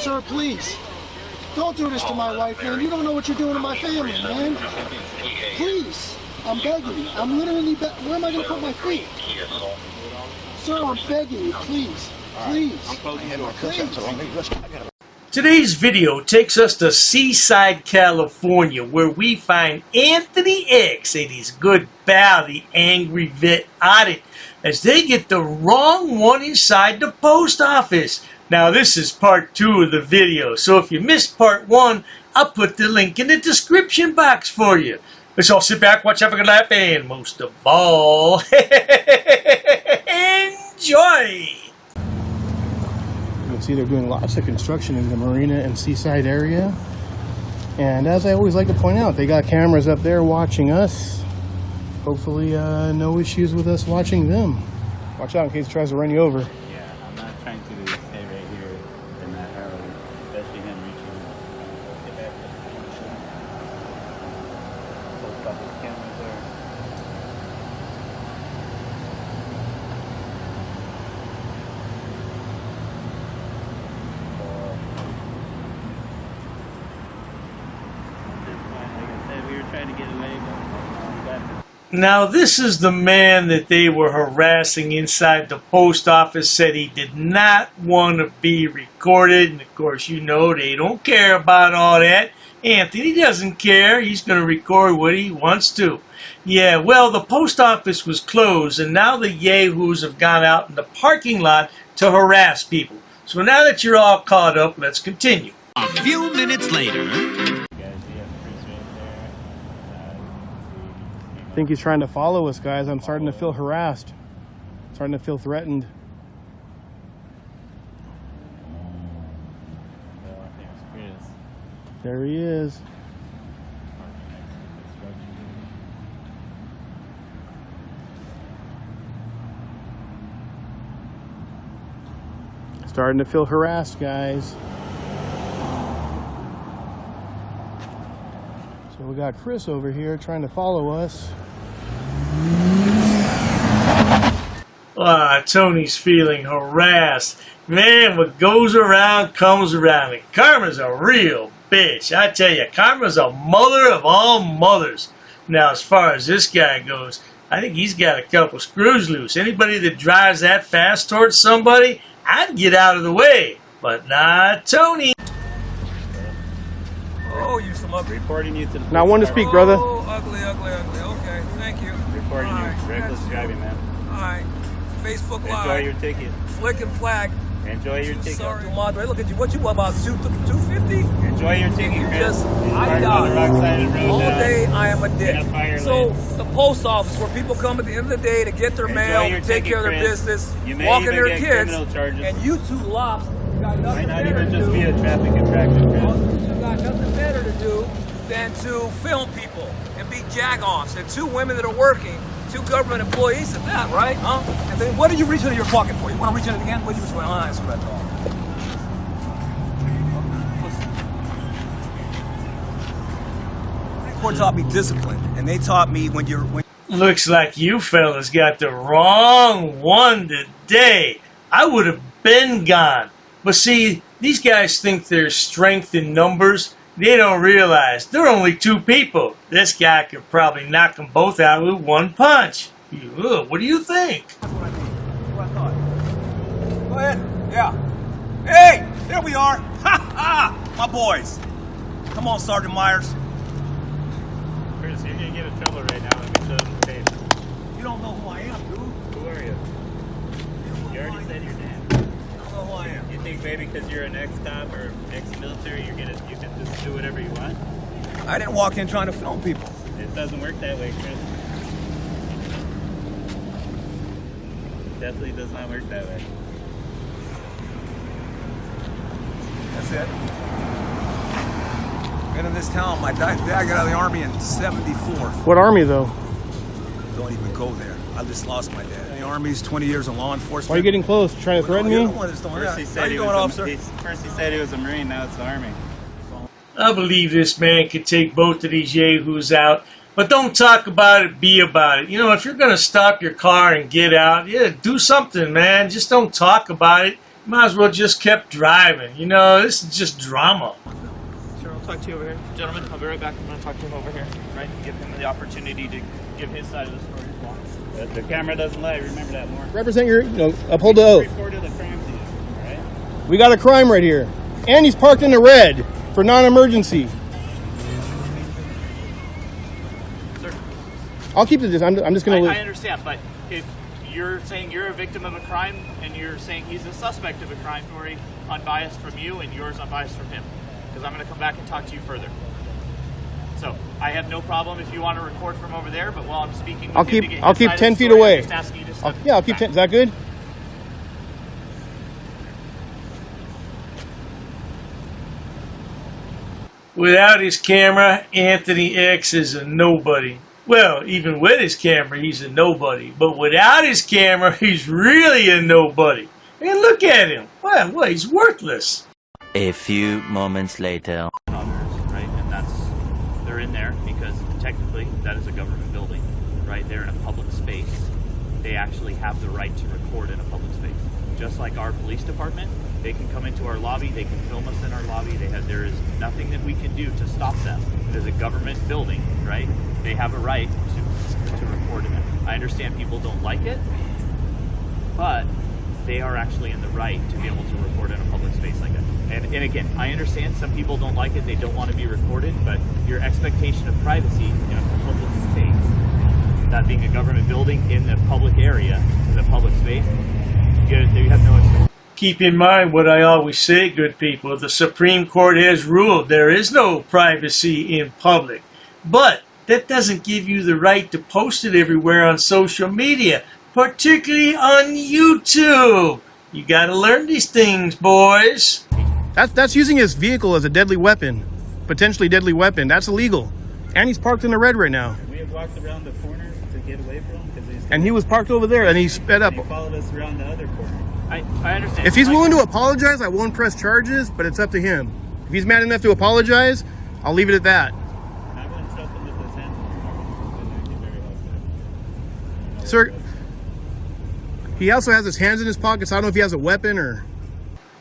Sir, please. Don't do this to my wife, man. You don't know what you're doing to my family, man. Please. I'm begging you. I'm literally where am I going to put my feet? Sir, I'm begging you, please. Please. Please. Today's video takes us to Seaside, California, where we find Anthony X and his good pal, the angry vet audit, as they get the wrong one inside the post office. Now this is part 2 of the video, so if you missed part 1, I'll put the link in the description box for you. Let's all sit back, watch, have a good laugh, and most of all, enjoy! You can see they're doing lots of construction in the marina and seaside area. And as I always like to point out, they got cameras up there watching us. Hopefully no issues with us watching them. Watch out in case it tries to run you over. Yeah, I'm not trying to stay right here in that alley, especially him reaching out. Get back to the couple cameras there. Now this is the man that they were harassing inside the post office, said he did not want to be recorded, and of course you know they don't care about all that. Anthony doesn't care, he's going to record what he wants to. Yeah, well, the post office was closed and now the yahoos have gone out in the parking lot to harass people. So now that you're all caught up, let's continue. A few minutes later. I think he's trying to follow us, guys. I'm starting to feel harassed. Starting to feel threatened. There he is. Starting to feel harassed, guys. So we got Chris over here trying to follow us. Tony's feeling harassed. Man, what goes around comes around. And Karma's a real bitch. I tell you, Karma's a mother of all mothers. Now, as far as this guy goes, I think he's got a couple screws loose. Anybody that drives that fast towards somebody, I'd get out of the way. But not Tony. Oh, you some ugly. Reporting you to the Not one to speak, brother. Oh, ugly. Okay, thank you. Reporting you. Reckless driving, man. Alright. Facebook Live. Enjoy your ticket. Flick and flag. Enjoy your ticket. Sorry, moderate. Look at you. What you about 250? Enjoy your ticket, You Chris. just, I Parked on the wrong side of the road all now. day I am a dick. In a fire So lane. the post office where people come at the end of the day to get their Enjoy mail, your take ticket, care of their Chris. business, You may walk in even their get kids, criminal charges. and you two lops got Might nothing not better even to just do. be a traffic infraction, Chris. You got nothing better to do than to film people and be jag-offs. And two women that are working, two government employees at that, right? Huh? And then what did you reach into your pocket for? You want to reach in it again? What did you reach? That's what I thought. Court taught me discipline, and they taught me when you're. Looks like you fellas got the wrong one today. I would have been gone. But see, these guys think there's strength in numbers. They don't realize they're only 2 people. This guy could probably knock them both out with one punch. What do you think? That's what I mean. That's what I thought. Go ahead. Yeah. Hey, there we are. Ha ha! My boys. Come on, Sergeant Myers. Chris, you're gonna get in trouble right now when we show them the tape. You don't know who I am, dude. Who are you? You already said your name. You don't know who I am. You think maybe because you're an ex-cop or ex-military, you can just do whatever you want? I didn't walk in trying to film people. It doesn't work that way, Chris. It definitely does not work that way. That's it. Been in this town. My dad got out of the Army in '74. What army, though? Don't even go there. I just lost my dad. In the Army's 20 years in law enforcement. Why are you getting close? Trying to threaten me? First he said he was a Marine, now it's the Army. I believe this man could take both of these yahoos out. But don't talk about it, be about it. You know, if you're going to stop your car and get out, yeah, do something, man. Just don't talk about it. Might as well just kept driving. You know, this is just drama. Sure, I'll talk to you over here. Gentlemen, I'll be right back. I'm going to talk to him over here, right? Give him the opportunity to give his side of the story as well. The camera doesn't lie. Remember that more. Represent your, uphold the oath. Reported the crime to you, all right? We got a crime right here. And he's parked in the red for non-emergency. Sir, I'll keep this. I'm just going to I understand, but if you're saying you're a victim of a crime and you're saying he's a suspect of a crime story, unbiased from you and yours unbiased from him, because I'm going to come back and talk to you further. So I have no problem if you want to record from over there, but while I'm speaking, I'll keep 10 feet away. I'm just asking you to step I'll keep 10. Is that good? Without his camera, Anthony X is a nobody. Well, even with his camera, he's a nobody. But without his camera, he's really a nobody. And look at him. Well, he's worthless. A few moments later. others, right? And they're in there because technically that is a government building, right? They're in a public space. They actually have the right to record in a public space. Just like our police department, they can come into our lobby, they can film us in our lobby. There is nothing that we can do to stop them. It is a government building, right? They have a right to record in it. I understand people don't like it, but they are actually in the right to be able to record in a public space like that. And again, I understand some people don't like it, they don't want to be recorded, but your expectation of privacy in a public space, that being a government building in the public area, in the public space, you have no expectation. Keep in mind what I always say, good people. The Supreme Court has ruled there is no privacy in public. But that doesn't give you the right to post it everywhere on social media, particularly on YouTube. You gotta learn these things, boys. That's using his vehicle as a deadly weapon, potentially deadly weapon. That's illegal. And he's parked in the red right now. We have walked around the corners to get away from him because And he was parked over there, and he sped up. he followed us around the other corner. I understand. If he's willing to apologize, I won't press charges, but it's up to him. If he's mad enough to apologize, I'll leave it at that. I wouldn't trust him with his hands in his pocket. It'd be very hostile. Sir, he also has his hands in his pockets. I don't know if he has a weapon or...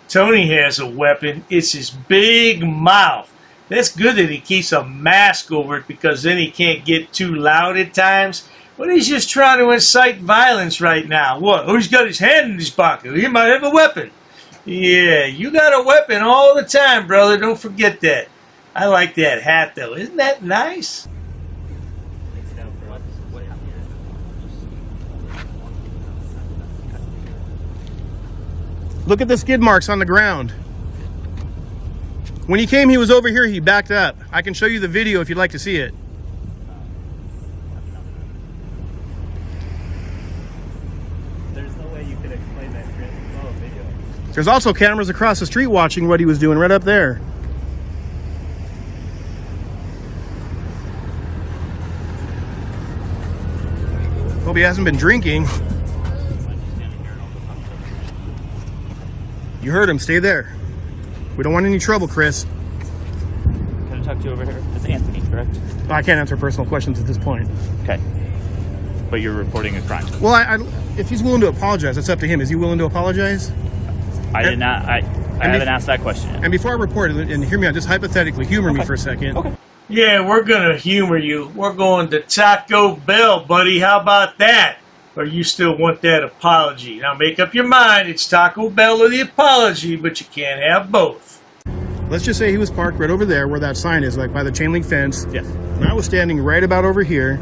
Tony has a weapon. It's his big mouth. That's good that he keeps a mask over it because then he can't get too loud at times. But he's just trying to incite violence right now. What? Oh, he's got his hand in his pocket. He might have a weapon. Yeah, you got a weapon all the time, brother. Don't forget that. I like that hat, though. Isn't that nice? Look at the skid marks on the ground. When he came, he was over here. He backed up. I can show you the video if you'd like to see it. There's no way you could explain that, Chris. Oh, video. There's also cameras across the street watching what he was doing right up there. Hope he hasn't been drinking. You heard him. Stay there. We don't want any trouble, Chris. Can I talk to you over here? It's Anthony, correct? I can't answer personal questions at this point. Okay. But you're reporting a crime. Well, if he's willing to apologize, that's up to him. Is he willing to apologize? I did not. I haven't asked that question yet. And before I report it, and hear me out, just hypothetically, humor me for a second. Okay. Yeah, we're gonna humor you. We're going to Taco Bell, buddy. How about that? Or you still want that apology? Now make up your mind. It's Taco Bell or the apology, but you can't have both. Let's just say he was parked right over there where that sign is, like by the chain link fence. Yes. And I was standing right about over here.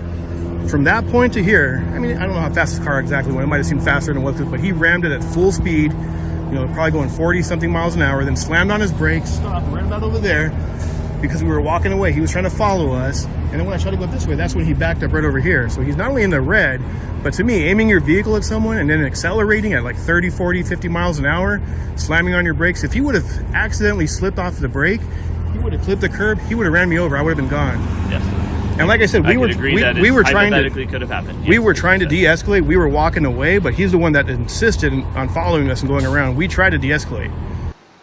From that point to here, I mean, I don't know how fast his car exactly went. It might have seemed faster than it was, but he rammed it at full speed, probably going 40-something miles an hour, then slammed on his brakes, stopped right about over there because we were walking away. He was trying to follow us. And then when I tried to go this way, that's when he backed up right over here. So he's not only in the red, but to me, aiming your vehicle at someone and then accelerating at like 30, 40, 50 miles an hour, slamming on your brakes. If he would have accidentally slipped off the brake, he would have clipped the curb, he would have ran me over, I would have been gone. Yes. And like I said, we were trying to could have happened. we Yes, were trying to de-escalate. We were walking away, but he's the one that insisted on following us and going around. We tried to de-escalate.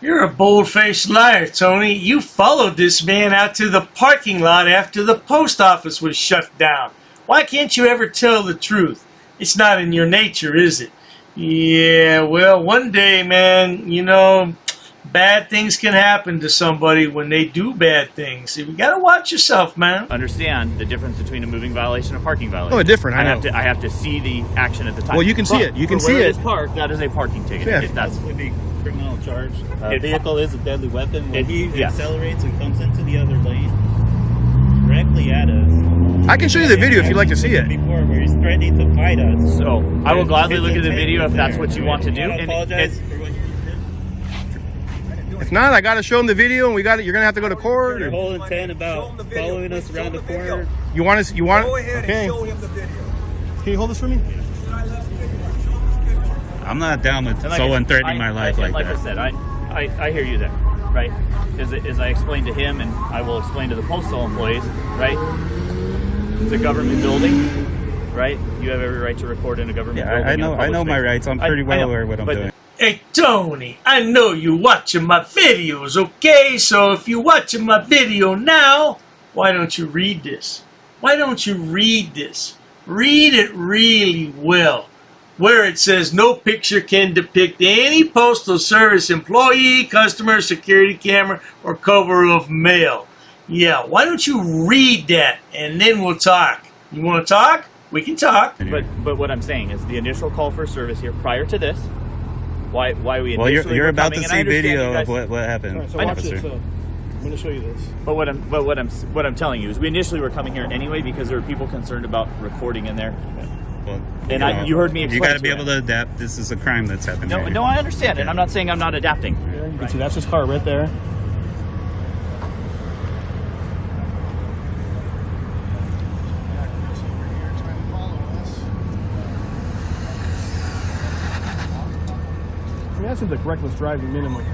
You're a bold-faced liar, Tony. You followed this man out to the parking lot after the post office was shut down. Why can't you ever tell the truth? It's not in your nature, is it? Yeah, well, one day, man, you know, bad things can happen to somebody when they do bad things. So you gotta watch yourself, man. Understand the difference between a moving violation and a parking violation. Oh, different, I know. I have to see the action at the time. Well, you can see it. You can see where it. it is parked, that is a parking ticket. Yeah. If that's Would be criminal charge. It- Vehicle is a deadly weapon. When he yes. accelerates and comes into the other lane directly at us. I can show you the video if you'd like to see it. Before, where he's threatening to fight us. So I will gladly His look at the intent video was if that's there. what you want to do. You wanna And- apologize and- for what you did? If not, I got to show him the video, and you're gonna have to go to court. Your Or, whole intent about following us around the corner. you want us? You want? Go ahead Okay. and show him the video. Can you hold this for me? I'm not down with And like someone I- threatening my life like like that. I said, I hear you there, right? As I explained to him, and I will explain to the postal employees, right? It's a government building, right? You have every right to record in a government Yeah, building. I in a know public my space. rights. I'm I- pretty I well know, aware of what I'm but- doing. Hey, Tony, I know you're watching my videos, okay? So if you're watching my video now, why don't you read this? Why don't you read this? Read it really well. Where it says no picture can depict any postal service employee, customer, security camera, or cover of mail. Yeah, why don't you read that and then we'll talk. You want to talk? We can talk. But what I'm saying is the initial call for service here prior to this, why we Well, initially you're were about coming, to and I see understand video you guys- of what happened. All right, so I know. watch officer. it. So I'm going to show you this. But what I'm telling you is we initially were coming here anyway because there were people concerned about recording in there. Well, And you heard me You explain got to to be him. able to adapt. This is a crime that's happening. No, right no, here. I understand, and I'm not saying I'm not adapting. You can see that's his car right there. I mean, that seems like reckless driving minimum.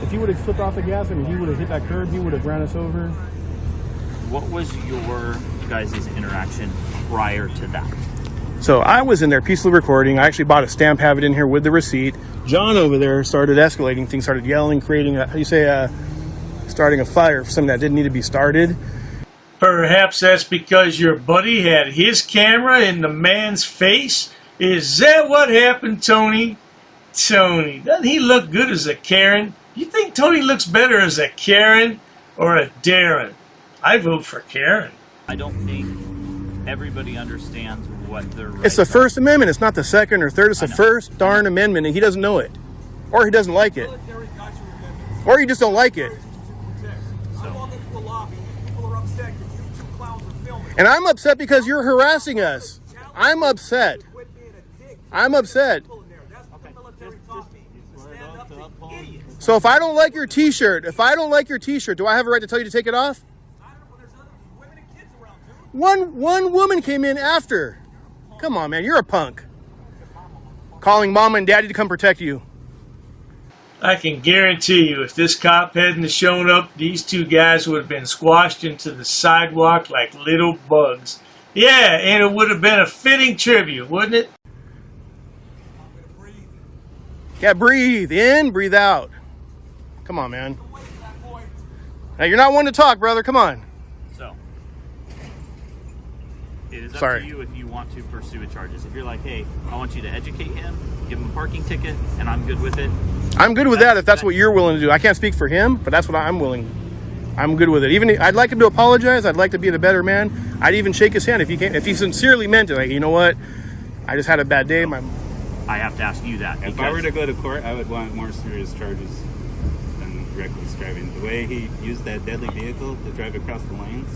If he would have slipped off the gas, I mean, he would have hit that curb, he would have ran us over. What was your guys' interaction prior to that? So I was in there peacefully recording. I actually bought a stamp, have it in here with the receipt. John over there started escalating things, started yelling, creating starting a fire for something that didn't need to be started. Perhaps that's because your buddy had his camera in the man's face? Is that what happened, Tony? Tony, doesn't he look good as a Karen? You think Tony looks better as a Karen or a Darren? I vote for Karen. I don't think everybody understands what their rights It's the are. First Amendment. It's not the second or third. It's the I know. first darn amendment, and he doesn't know it. Or he doesn't like it. Or you just don't like it. I walk into a lobby, people are upset because you two clowns are filming. And I'm upset because you're harassing us. I'm upset. Quit being a dick. I'm upset. People in there. That's what the military taught me. To stand up to idiots. So if I don't like your t-shirt, do I have a right to tell you to take it off? I don't know, there's other women and kids around, dude. One woman came in after. Come on, man, you're a punk. Calling mama and daddy to come protect you. I can guarantee you, if this cop hadn't have shown up, these two guys would have been squashed into the sidewalk like little bugs. Yeah, and it would have been a fitting tribute, wouldn't it? Yeah, breathe in, breathe out. Come on, man. Now, you're not one to talk, brother. Come on. So, it is up Sorry. to you if you want to pursue charges. If you're like, hey, I want you to educate him, give him a parking ticket, and I'm good with it. I'm good with that if that's what you're willing to do. I can't speak for him, but that's what I'm willing. I'm good with it. Even I'd like him to apologize. I'd like to be the better man. I'd even shake his hand if he sincerely meant it. Like, you know what? I just had a bad day. I have to ask you that. If I were to go to court, I would want more serious charges than reckless driving. The way he used that deadly vehicle to drive across the lanes.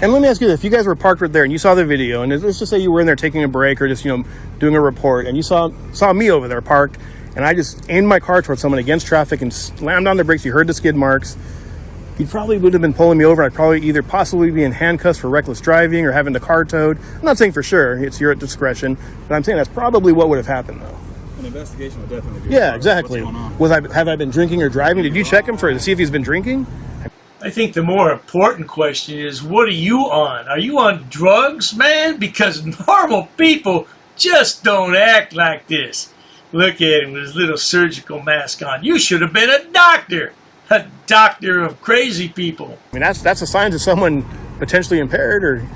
And let me ask you this: if you guys were parked right there and you saw the video, and let's just say you were in there taking a break or just doing a report, and you saw me over there parked, and I just aimed my car towards someone against traffic and slammed on the brakes, you heard the skid marks. He probably would have been pulling me over. I'd probably either possibly be in handcuffs for reckless driving or having the car towed. I'm not saying for sure; it's your discretion. But I'm saying that's probably what would have happened, though. An investigation would definitely be. Yeah, exactly. What's going on? Have I been drinking or driving? Did you check him to see if he's been drinking? I think the more important question is, what are you on? Are you on drugs, man? Because normal people just don't act like this. Look at him with his little surgical mask on. You should have been a doctor of crazy people. I mean, that's a sign of someone potentially impaired or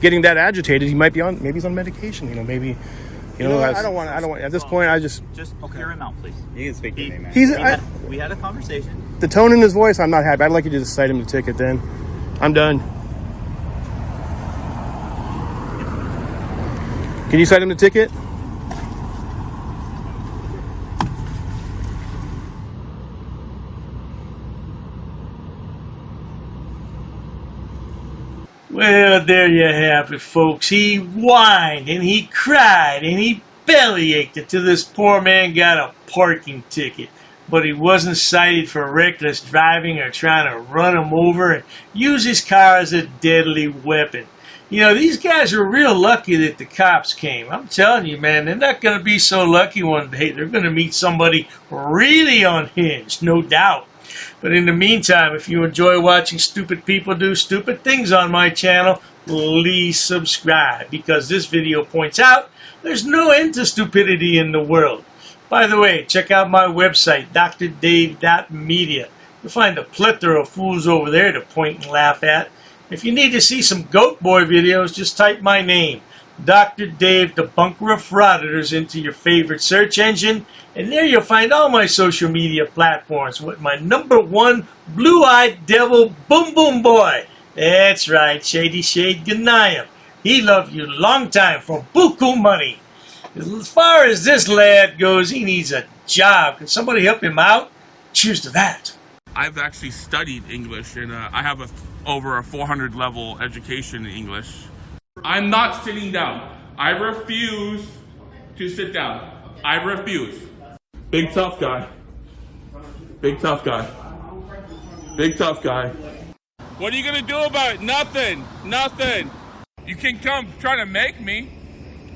getting that agitated. He might be on, maybe he's on medication. You know, maybe, you know. I don't want. At this point, I just hear him out, please. You can speak to me, man. We had a conversation. The tone in his voice, I'm not happy. I'd like you to just cite him the ticket. Then, I'm done. Can you cite him the ticket? Well, there you have it, folks. He whined and he cried and he bellyached until this poor man got a parking ticket. But he wasn't cited for reckless driving or trying to run him over and use his car as a deadly weapon. You know, these guys are real lucky that the cops came. I'm telling you, man, they're not going to be so lucky one day. They're going to meet somebody really unhinged, no doubt. But in the meantime, if you enjoy watching stupid people do stupid things on my channel, please subscribe, because this video points out there's no end to stupidity in the world. By the way, check out my website, drdave.media. You'll find a plethora of fools over there to point and laugh at. If you need to see some Goat Boy videos, just type my name, Dr. Dave, the Bunker of Frauditors, into your favorite search engine, and there you'll find all my social media platforms with my #1 blue-eyed devil, Boom Boom Boy. That's right, Shady Shade Ganayam. He loved you long time for buku money. As far as this lad goes, he needs a job. Can somebody help him out? Cheers to that. I've actually studied English, and I have over a 400 level education in English. I'm not sitting down. I refuse to sit down. I refuse. Big tough guy. Big tough guy. Big tough guy. What are you gonna do about it? Nothing. Nothing. You can come try to make me.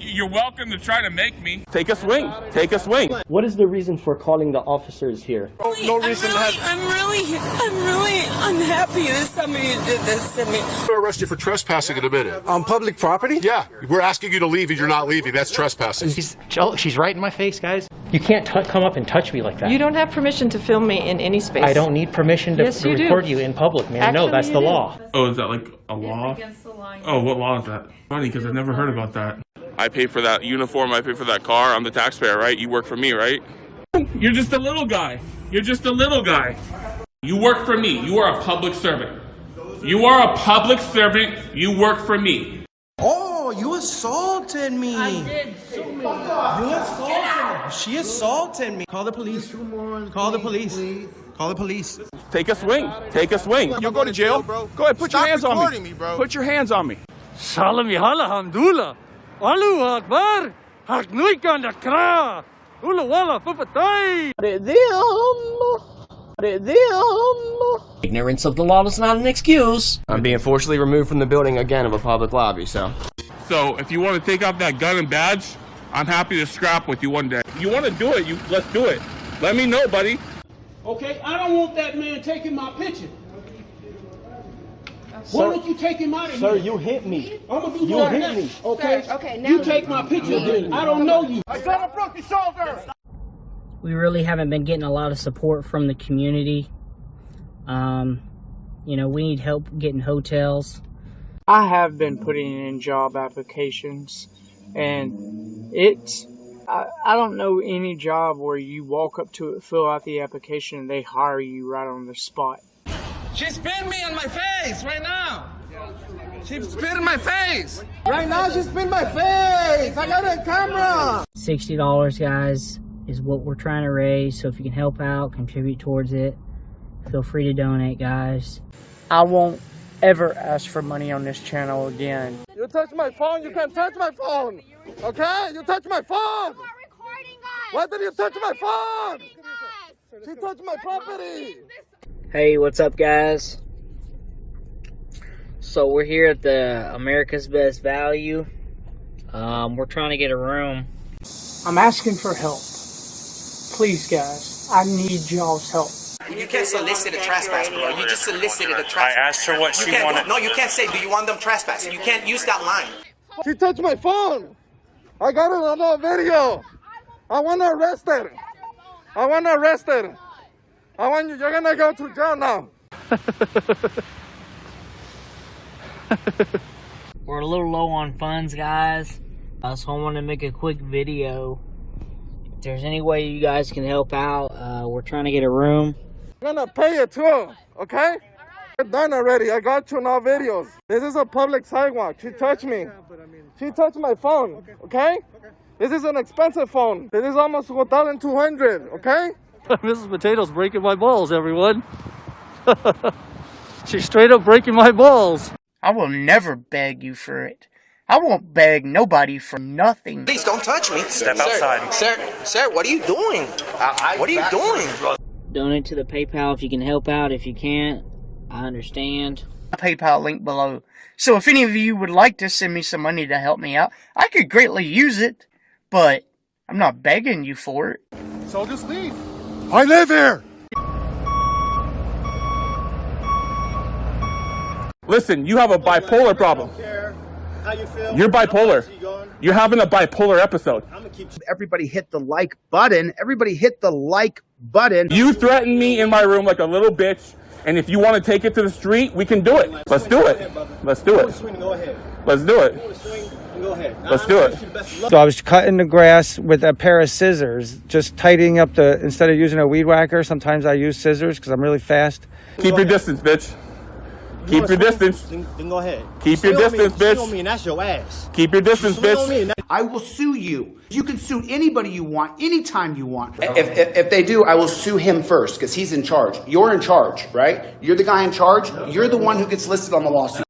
You're welcome to try to make me. Take a swing. Take a swing. What is the reason for calling the officers here? no reason. I'm really unhappy that somebody did this to me. I'm going to arrest you for trespassing in a minute. On public property? Yeah, we're asking you to leave and you're not leaving. That's trespassing. She's right in my face, guys. You can't come up and touch me like that. You don't have permission to film me in any space. I don't need permission to Yes, you do. record you in public, man. No, Actually, that's the you do. law. Oh, is that like a law? against the law. Oh, what law is that? Funny, because I've never heard about that. I pay for that uniform, I pay for that car, I'm the taxpayer, right? You work for me, right? You're just a little guy. You're just a little guy. You work for me. You are a public servant. You are a public servant. You work for me. Oh, you assaulted me. I did. You assaulted me. She assaulted me. Call the police. Call the police. Call the police. Take a swing. Take a swing. You'll go to jail, bro. Go ahead, put your hands on recording me, bro. Put your hands on me. Salam Alhamdulillah. Allahu Akbar. Haknuikandakra. Ulawala Pupatai. Ignorance of the law is not an excuse. I'm being forcibly removed from the building again of a public lobby, so. So if you want to take off that gun and badge, I'm happy to scrap with you one day. You want to do it, let's do it. Let me know, buddy. Okay, I don't want that man taking my picture. Why don't you take him out of here? Sir, you hit me. I'm gonna do You that hit next. me. Okay? Sir, okay, now you take my picture then. I don't know you. I said I broke your shoulder. We really haven't been getting a lot of support from the community. You know, we need help getting hotels. I have been putting in job applications, and I don't know any job where you walk up to it, fill out the application, and they hire you right on the spot. She spit me on my face right now. She spit in my face. Right now, she spit in my face. I got it on camera. $60, guys, is what we're trying to raise. So if you can help out, contribute towards it, feel free to donate, guys. I won't ever ask for money on this channel again. You touch my phone, you can't touch my phone. Okay? You touch my phone. Why did you touch my phone? She touched my property. Hey, what's up, guys? So we're here at the America's Best Value. We're trying to get a room. I'm asking for help. Please, guys, I need y'all's help. You can't solicit a trespass, bro. You just solicited a trespass. I asked her what she wanted. No, you can't say, do you want them trespassing? You can't use that line. She touched my phone. I got it on the video. I want to arrest her. I want to arrest her. You're gonna go to jail now. We're a little low on funds, guys. So I want to make a quick video. If there's any way you guys can help out, we're trying to get a room. I'm gonna pay it too, okay? We're done already. I got you in all videos. This is a public sidewalk. She touched me. She touched my phone, okay? This is an expensive phone. This is almost 1,200, okay? Mrs. Potato's breaking my balls, everyone. She's straight up breaking my balls. I will never beg you for it. I won't beg nobody for nothing. Please don't touch me. Step outside. Sir, what are you doing? What are you doing? Donate to the PayPal if you can help out. If you can't, I understand. PayPal link below. So if any of you would like to send me some money to help me out, I could greatly use it, but I'm not begging you for it. So just leave. I live here. Listen, you have a bipolar problem. How you feel? You're bipolar. You're having a bipolar episode. Everybody hit the like button. Everybody hit the like button. You threatened me in my room like a little bitch, and if you want to take it to the street, we can do it. Let's do it. Let's do it. Let's do it. Let's do it. So I was cutting the grass with a pair of scissors, just tidying up instead of using a weed whacker, sometimes I use scissors because I'm really fast. Keep your distance, bitch. Keep your distance. Then go ahead. Keep your distance, bitch. Swing on me and that's your ass. Keep your distance, bitch. I will sue you. You can sue anybody you want, anytime you want. If they do, I will sue him first because he's in charge. You're in charge, right? You're the guy in charge. You're the one who gets listed on the lawsuit.